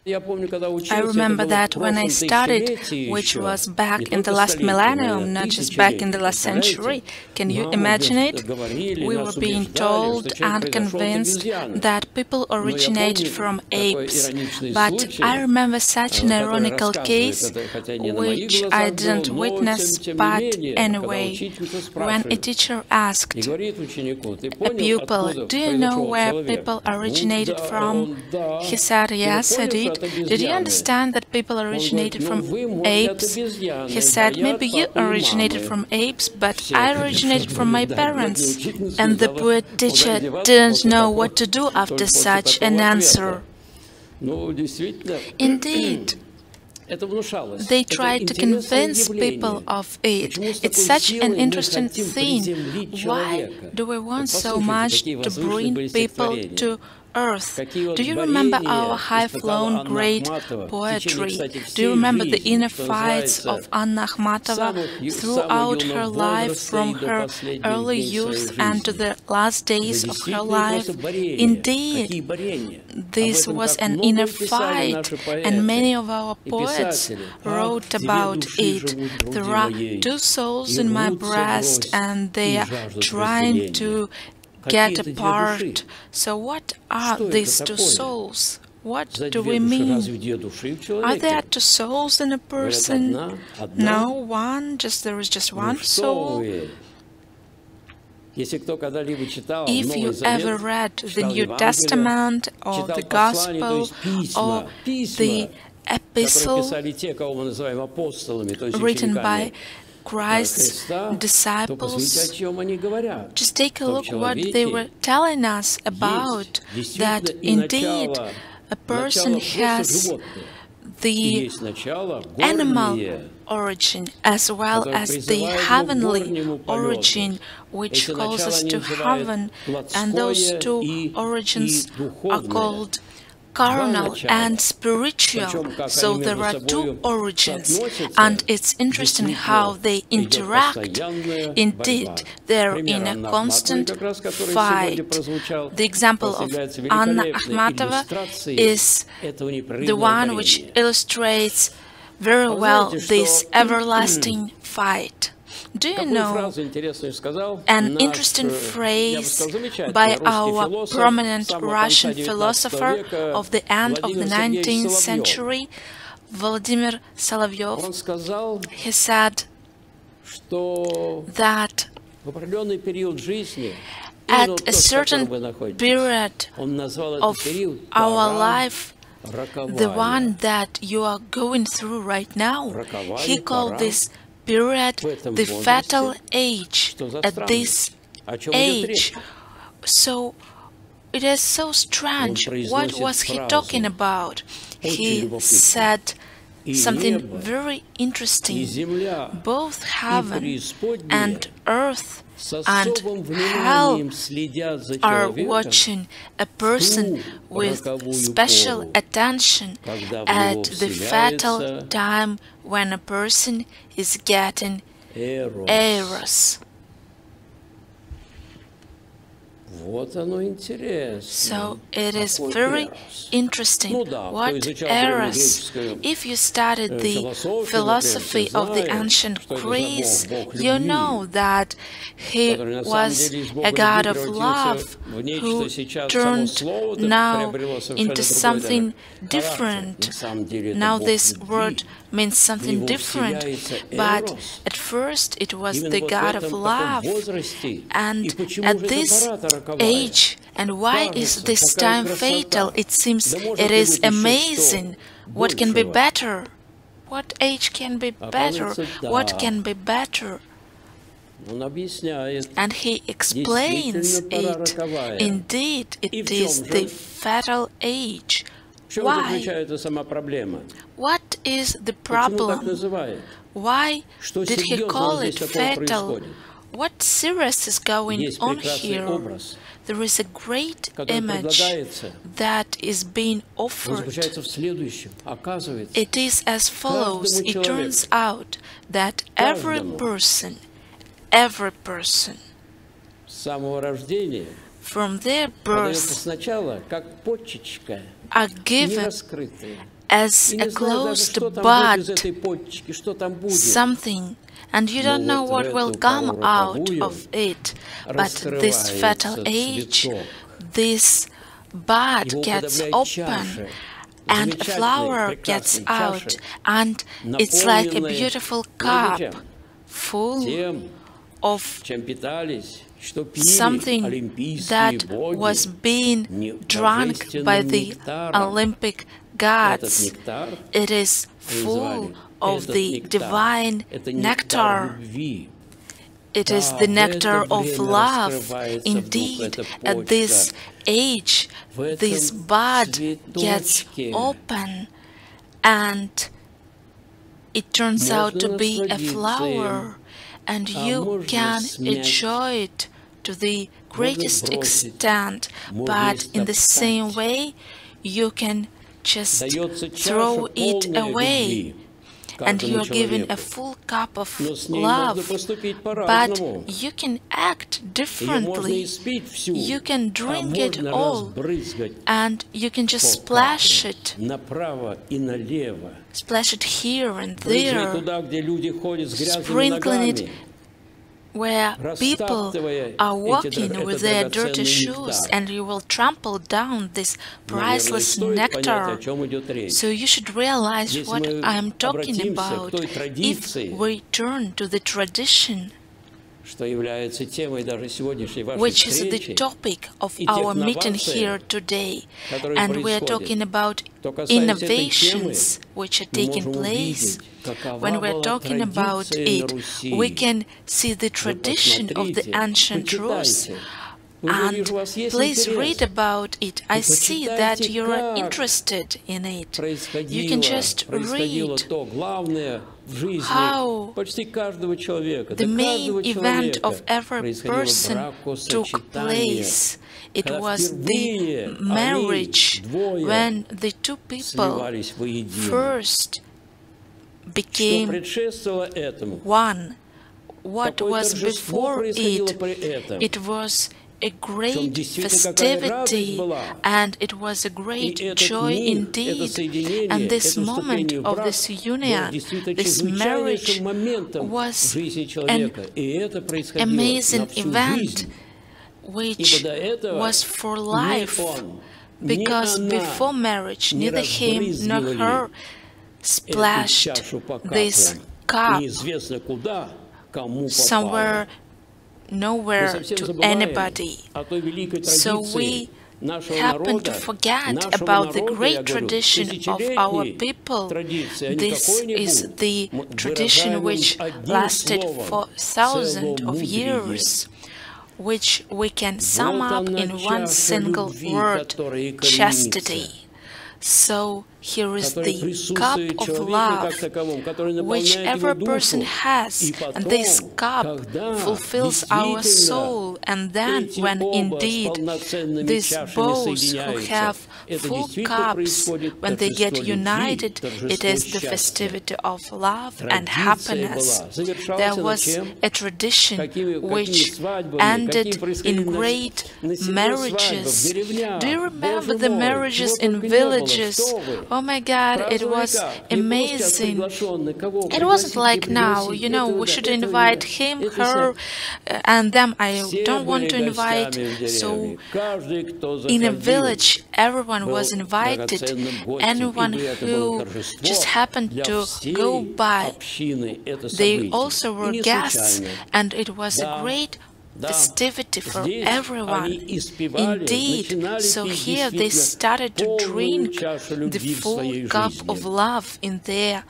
I remember that when I studied, which was back in the last millennium, not just back in the last century, can you imagine it? We were being told and convinced that people originated from apes. But I remember such an ironical case, which I didn't witness, but anyway, when a teacher asked a pupil, "Do you know where people originated from?" He said, "Yes, I did. Did you understand that people originated from apes?" He said, "Maybe you originated from apes, but I originated from my parents." And the poor teacher didn't know what to do after such an answer. Indeed, they tried to convince people of it. It's such an interesting thing. Why do we want so much to bring people to earth? Do you remember our high-flown great poetry? Do you remember the inner fights of Anna Akhmatova throughout her life, from her early youth and to the last days of her life? Indeed, this was an inner fight, and many of our poets wrote about it. There are two souls in my breast, and they are trying to get apart. So what are these two souls? What do we mean? Are there two souls in a person? No, one. There is just one soul. If you ever read the New Testament or the Gospel or the epistle written by Christ's disciples, just take a look what they were telling us about, that indeed a person has the animal origin as well as the heavenly origin, which calls us to heaven, and those two origins are called carnal and spiritual. So there are two origins, and it's interesting how they interact. Indeed, they're in a constant fight. The example of Anna Akhmatova is the one which illustrates very well this everlasting fight. Do you know an interesting phrase by our prominent Russian philosopher of the end of the 19th century, Vladimir Solovyov? He said that at a certain period of our life, the one that you are going through right now, he called this period the fatal age. At this age, so it is so strange. What was he talking about? He said something very interesting. Both heaven and earth and hell are watching a person with special attention at the fatal time when a person is getting eros. So it is very interesting. What eros? If you studied the philosophy of the ancient Greece, you know that he was a god of love who turned now into something different. Now this word means something different, but at first it was the god of love. And at this age, and why is this time fatal? It seems it is amazing. What can be better? What age can be better? What can be better? And he explains it. Indeed, it is the fatal age. Why? What is the problem? Why did he call it fatal? What serious is going on here? There is a great image that is being offered. It is as follows. It turns out that every person, from their birth, are given as a closed bud, something, and you don't know what will come out of it. But this fatal age, this bud gets open, and a flower gets out, and it's like a beautiful cup full of something that was being drunk by the Olympic gods. It is full of the divine nectar. It is the nectar of love. Indeed, at this age, this bud gets open and it turns out to be a flower, and you can enjoy it to the greatest extent, but in the same way, you can just throw it away. And you are given a full cup of love, but you can act differently. You can drink it all, and you can just splash it here and there, sprinkling it where people are walking with their dirty shoes, and you will trample down this priceless nectar. So you should realize what I am talking about if we turn to the tradition, which is the topic of our meeting here today. And we are talking about innovations which are taking place. When we are talking about it, we can see the tradition of the ancient Rus. And please read about it. I see that you are interested in it. You can just read how the main event of every person took place. It was the marriage when the two people first became one. What was before it? It was a great festivity, and it was a great joy indeed. And this moment of this union, this marriage, was an amazing event which was for life, because before marriage neither him nor her splashed this cup somewhere, nowhere to anybody. So we happen to forget about the great tradition of our people. This is the tradition which lasted for thousands of years, which we can sum up in one single word: chastity. So here is the cup of love which every person has, and this cup fulfills our soul. And then when indeed these bows who have full cups, when they get united, it is the festivity of love and happiness. There was a tradition which ended in great marriages. Do you remember the marriages in villages? Oh my God, it was amazing. It wasn't like now, you know, we should invite him, her, and them I don't want to invite. So in a village, everyone was invited. Anyone who just happened to go by, they also were guests, and it was a great festivity for everyone. Indeed, so here they started to drink the full cup of love in their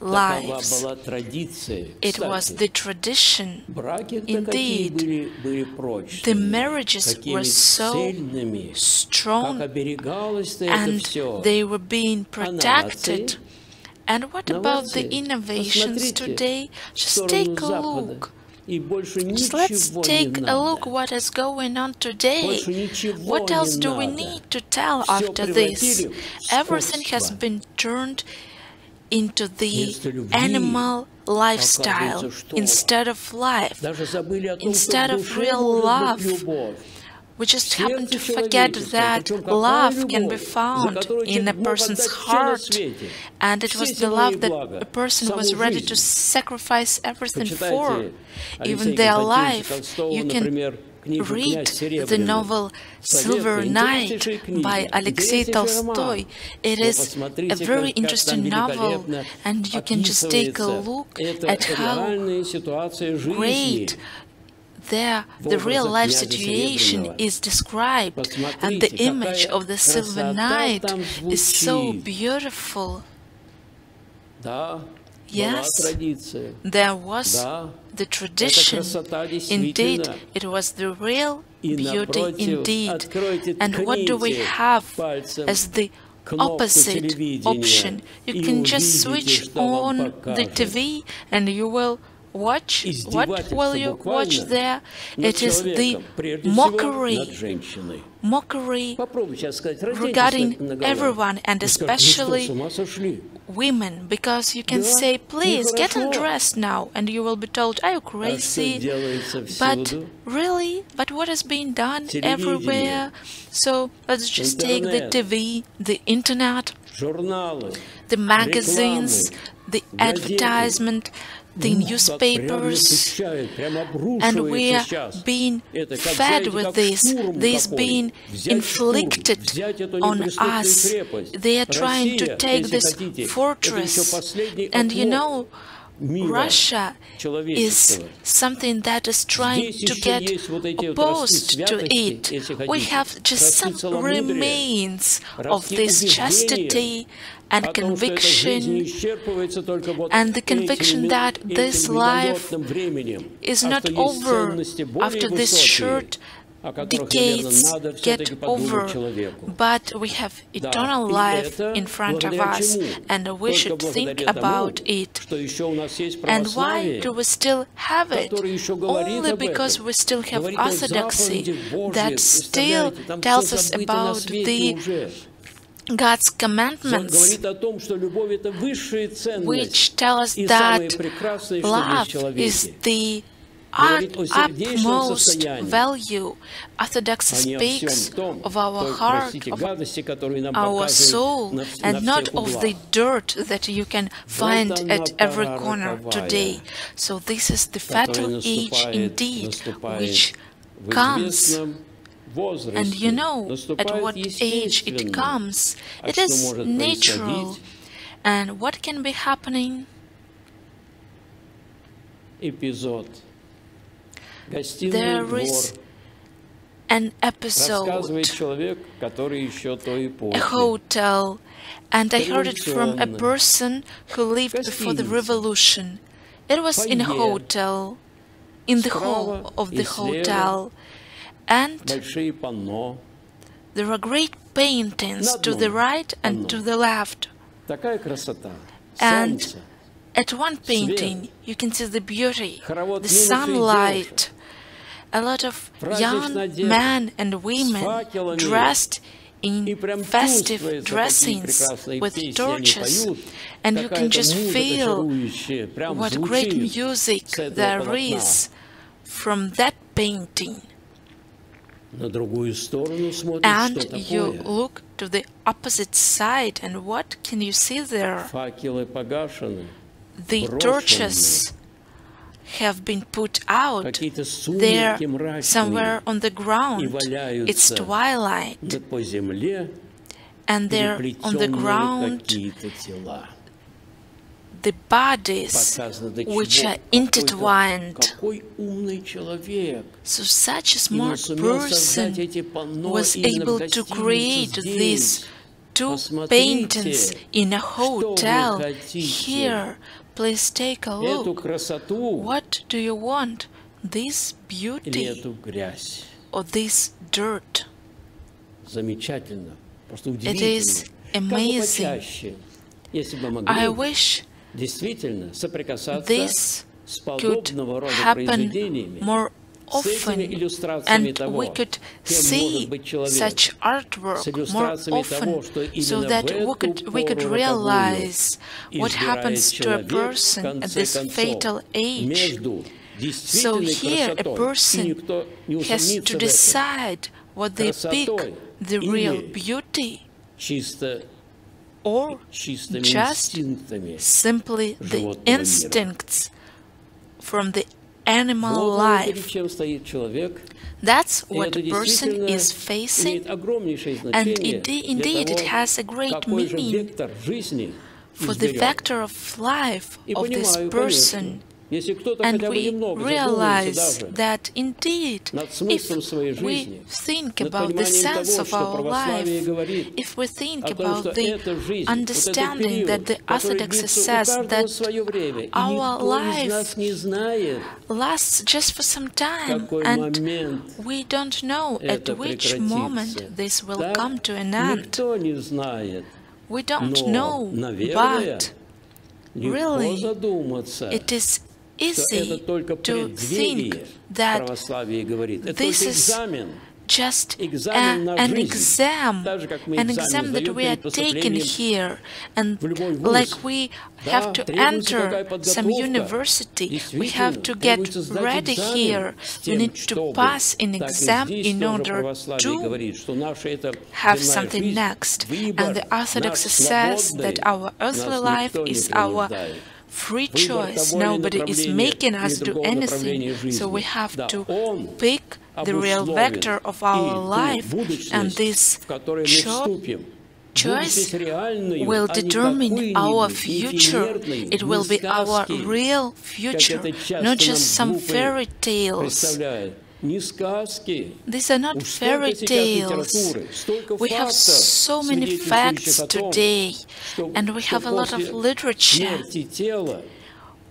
lives. It was the tradition. Indeed, the marriages were so strong, and they were being protected. And what about the innovations today? Just take a look. Just let's take a look what is going on today. What else do we need to tell after this? Everything has been turned into the animal lifestyle instead of life, instead of real love. We just happen to forget that love can be found in a person's heart, and it was the love that a person was ready to sacrifice everything for, even their life. You can read the novel Silver Night by Alexei Tolstoy. It is a very interesting novel, and you can just take a look at how great there the real-life situation is described, and the image of the Silver Night is so beautiful. Yes, there was the tradition. Indeed, it was the real beauty indeed. And what do we have as the opposite option? You can just switch on the TV and you will watch. What will you watch there? It is the mockery regarding everyone, and especially women, because you can say, please get undressed now, and you will be told, are you crazy? But really, but what is being done everywhere? So let's just take the TV, the internet, the magazines, the advertisement, the newspapers, and we are being fed with this being inflicted on us. They are trying to take this fortress, and you know, Russia is something that is trying to get opposed to it. We have just some remains of this chastity and conviction, and the conviction that this life is not over after this short decades get over, but we have eternal life in front of us, and we should think about it. And why do we still have it? Only because we still have orthodoxy that still tells us about the God's commandments, which tell us that love is the utmost value. Orthodoxy speaks of our heart, of our soul, and not of the dirt that you can find at every corner today. So this is the fatal age indeed, which comes. And you know at what age it comes. It is natural. And what can be happening? There is an episode, a hotel, and I heard it from a person who lived before the revolution. It was in a hotel, in the hall of the hotel, and there are great paintings to the right and to the left. And at one painting you can see the beauty, the sunlight, a lot of young men and women dressed in festive dressings with torches, and you can just feel what great music there is from that painting. And you look to the opposite side, and what can you see there? The torches have been put out. They're somewhere on the ground. It's twilight, and there on the ground the bodies which are intertwined. So such a smart person was able to create these two paintings in a hotel. Here, please take a look. What do you want? This beauty or this dirt? It is amazing. I wish this could happen more often, and we could see such artwork more often, so that we could realize what happens to a person at this fatal age. So here a person has to decide what they pick, the real beauty, or just simply the instincts from the animal life. That's what a person is facing, and indeed it has a great meaning for the vector of life of this person. And we realize that indeed, if we think about the sense of our life, if we think about the understanding that the Orthodox says that our life lasts just for some time, and we don't know at which moment this will come to an end. We don't know, but really, it is easy to think that this is just an exam that we are taking here, and like we have to enter some university, we have to get ready here, we need to pass an exam in order to have something next. And the Orthodox says that our earthly life is our free choice. Nobody is making us do anything, so we have to pick the real vector of our life, and this choice will determine our future. It will be our real future, not just some fairy tales. These are not fairy tales. We have so many facts today, and we have a lot of literature.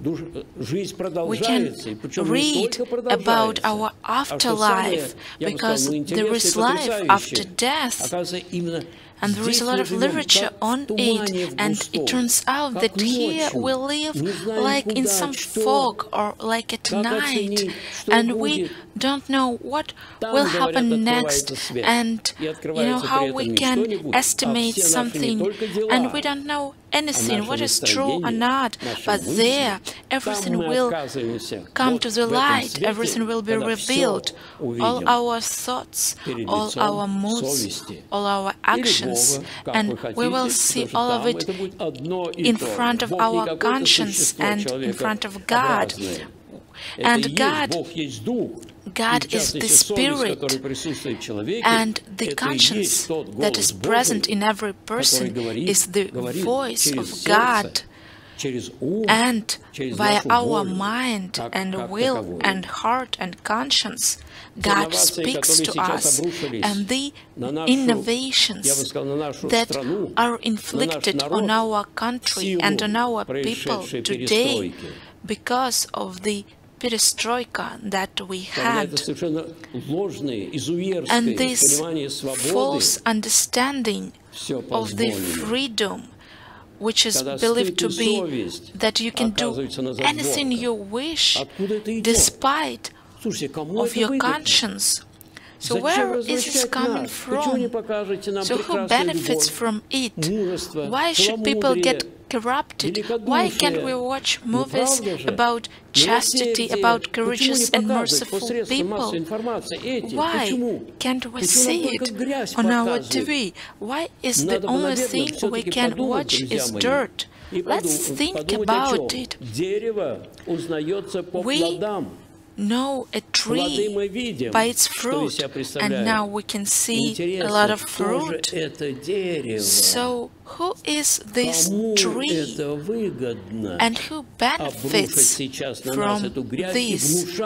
We can read about our afterlife, because there is life after death. And there is a lot of literature on it, and it turns out that here we live like in some fog or like at night, and we don't know what will happen next, and how we can estimate something, and we don't know anything, what is true or not, but there everything will come to the light, everything will be revealed, all our thoughts, all our moods, all our actions, and we will see all of it in front of our conscience and in front of God. And God is the Spirit, and the conscience that is present in every person is the voice of God. And via our mind and will and heart and conscience, God speaks to us, and the innovations that are inflicted on our country and on our people today because of the perestroika that we had, and this false understanding of the freedom, which is believed to be that you can do anything you wish despite of your conscience. So where is this coming from? So who benefits from it? Why should people get corrupted? Why can't we watch movies about chastity, about courageous and merciful people? Why can't we see it on our TV? Why is the only thing we can watch is dirt? Let's think about it. We know a tree by its fruit, and now we can see a lot of fruit. So who is this tree, and who benefits from this?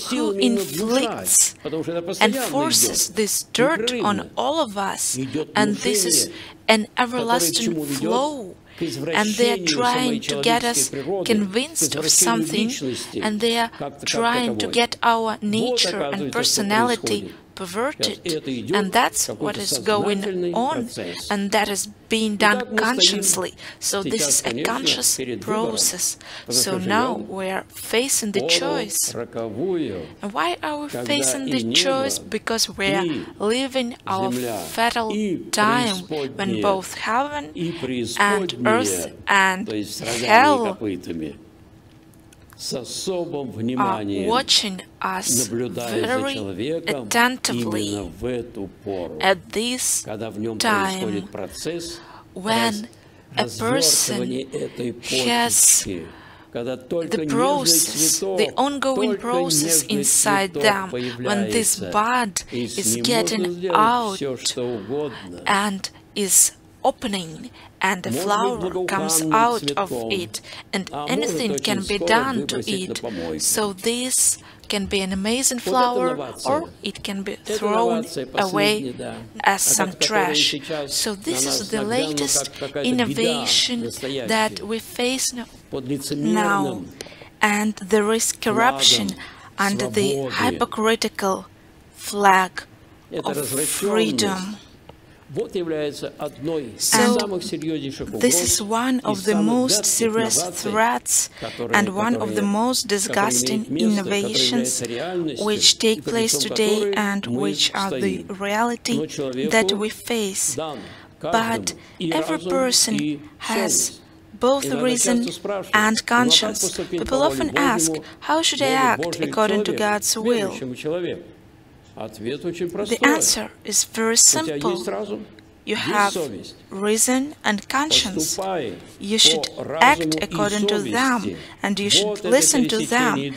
Who inflicts and forces this dirt on all of us? And this is an everlasting flow. And they are trying to get us convinced of something, and they are trying to get our nature and personality perverted, and that's what is going on, and that is being done consciously. So this is a conscious process. So now we are facing the choice. And why are we facing the choice? Because we are living our fatal time when both heaven and earth and hell are watching us very attentively at this time when a person has the process, the ongoing process inside them, when this bud is getting out and is opening, and a flower comes out of it, and anything can be done to it. So this can be an amazing flower, or it can be thrown away as some trash. So this is the latest innovation that we face now, and there is corruption under the hypocritical flag of freedom. So this is one of the most serious threats and one of the most disgusting innovations which take place today and which are the reality that we face. But every person has both reason and conscience. People often ask, how should I act according to God's will? The answer is very simple. You have reason and conscience. You should act according to them, and you should listen to them.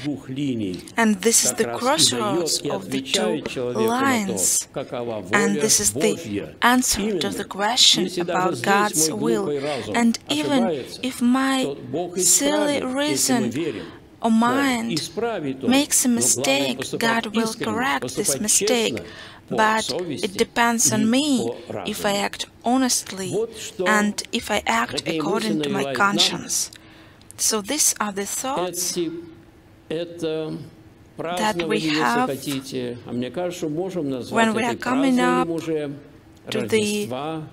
And this is the crossroads of the two lines. And this is the answer to the question about God's will. And even if my silly reason or mind makes a mistake, God will correct this mistake. But it depends on me if I act honestly and if I act according to my conscience. So these are the thoughts that we have when we are coming up to the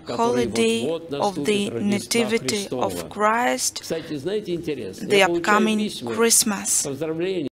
holiday of the Nativity of Christ, the upcoming Christmas.